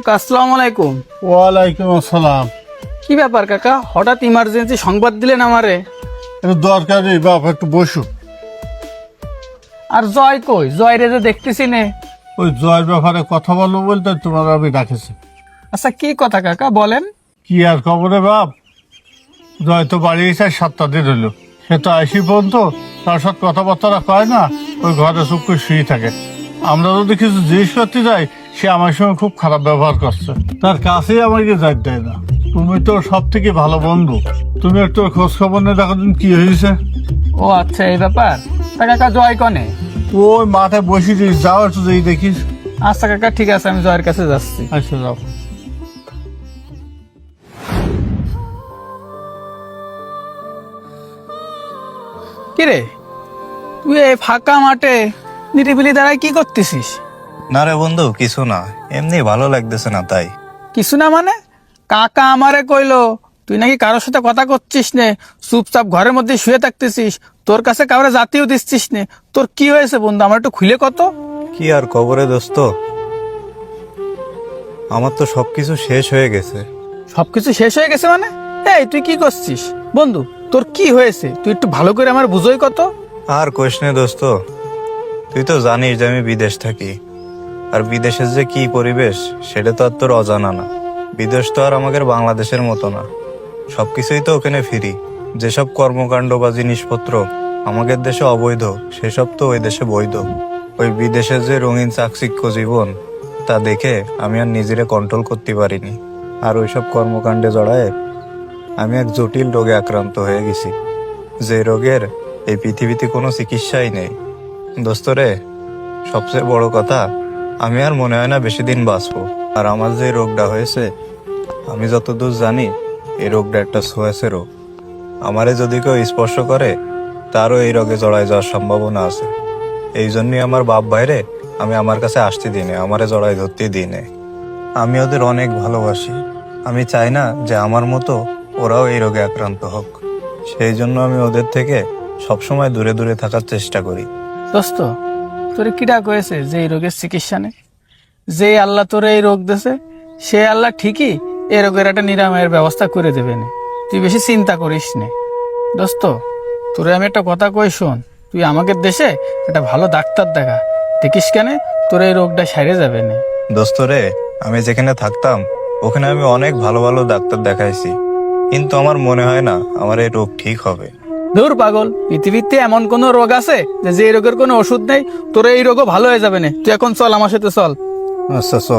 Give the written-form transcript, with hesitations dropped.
আসসালামু আলাইকুম। ওয়ালাইকুম আসসালাম। কি ব্যাপার কাকা, হঠাৎ ইমার্জেন্সি সংবাদ দিলেন আমারে? একটু দরকারি বাপ, একটু বসু। আর জয় কই? জয় রে যে দেখতেছি নে। ওই জয়ের ব্যাপারে কথা বলবো বলতে তোমার আমি ডাকেছি। আচ্ছা কি কথা কাকা বলেন। কি আর খবরে বাপ, জয় তো বাড়ি এসে 7টা দিন হলো। সে তো আইসি পর্যন্ত তার সাথে কথাবার্তা কয় না, ওই ঘরে চুপ করে শুয়ে থাকে। আমরা যদি কিছু জিজ্ঞেস করতে যাই, সে আমার সঙ্গে খুব খারাপ ব্যবহার করছে। তার কাছেই আমাকে যাইতে দেয় না। তুমি তো সব থেকে ভালো বন্ধু, তুমি একটু খোঁজ খবর নিয়ে দেখো দিন কি হয়েছে। ও আচ্ছা এই ব্যাপার। তা কাকা জয় কনে? ওই মাথায় বসে দিস, যাও একটু যেই দেখিস। আচ্ছা কাকা ঠিক আছে, আমি জয়ের কাছে যাচ্ছি। আচ্ছা যাও। কিরে তুই এই ফাঁকা মাঠে নিরিবিলি দাঁড়ায় কি করতেছিস? না রে বন্ধু, কিছু না, এমনি ভালো লাগতেছে না তাই। কিছু না মানে? কাকা আমারে কইলো তুই নাকি কারোর সাথে কথা করছিস নে, চুপচাপ ঘরের মধ্যে শুয়ে থাকতেছিস, তোর কাছে কাউরে জাতিও দিচ্ছিস নে। তোর কি হয়েছে বন্ধু, আমার একটু খুলে কত। কি আর কবরে দোস্ত, আমার তো সবকিছু শেষ হয়ে গেছে। সবকিছু শেষ হয়ে গেছে মানে? এই তুই কি করছিস বন্ধু, তোর কি হয়েছে তুই একটু ভালো করে আমার বুঝোই কত। আর কোশ নে দোস্ত, তুই তো জানিস যে আমি বিদেশ থাকি, আর বিদেশের যে কি পরিবেশ সেটা তো আর তোর অজানা না। বিদেশ তো আর আমাদের বাংলাদেশের মতো না, সবকিছুই তো ওখানে ফ্রি। যেসব কর্মকাণ্ড বা জিনিসপত্র আমাদের দেশে অবৈধ, সেসব তো ওই দেশে বৈধ। ওই বিদেশের যে রঙিন চাকচিক্য জীবন, তা দেখে আমি আর নিজেরে কন্ট্রোল করতে পারিনি। আর ওইসব কর্মকাণ্ডে জড়ায় আমি এক জটিল রোগে আক্রান্ত হয়ে গেছি, যে রোগের এই পৃথিবীতে কোনো চিকিৎসাই নেই। দোস্ত রে, সবচেয়ে বড় কথা, আমি আর মনে হয় না বেশি দিন বাঁচবো। আর আমার যে রোগটা হয়েছে, আমি যতদূর জানি এই রোগটা একটা ছোঁয়াচে রোগ। আমারে যদি কেউ স্পর্শ করে, তারও এই রোগে জড়ায় যাওয়ার সম্ভাবনা আছে। এই জন্যই আমার বাপ ভাইরে আমি আমার কাছে আসতে দিনে, আমারে জড়ায় ধরতে দিনে। আমি ওদের অনেক ভালোবাসি, আমি চাই না যে আমার মতো ওরাও এই রোগে আক্রান্ত হোক। সেই জন্য আমি ওদের থেকে সবসময় দূরে দূরে থাকার চেষ্টা করি। দোস্ত তোর কিটা কয়েছে যে এই রোগের চিকিৎসা নেই? যে আল্লাহ তোর এই রোগ দেছে, সে আল্লাহ ঠিকই এই রোগের একটা নিরাময়ের ব্যবস্থা করে দেবে না। তুই বেশি চিন্তা করিস নে দোস্ত। তোরে আমি একটা কথা কই শোন, তুই আমাদের দেশে একটা ভালো ডাক্তার দেখা, দেখিস কেন তোর এই রোগটা সেরে যাবে না। দোস্ত রে, আমি যেখানে থাকতাম ওখানে আমি অনেক ভালো ভালো ডাক্তার দেখাইছি, কিন্তু আমার মনে হয় না আমার এই রোগ ঠিক হবে। দূর পাগল, পৃথিবীতে এমন কোন রোগ আছে যে এই রোগের কোনো ওষুধ নেই? তোর এই রোগও ভালো হয়ে যাবে না। তুই এখন চল আমার সাথে চল। আচ্ছা চল।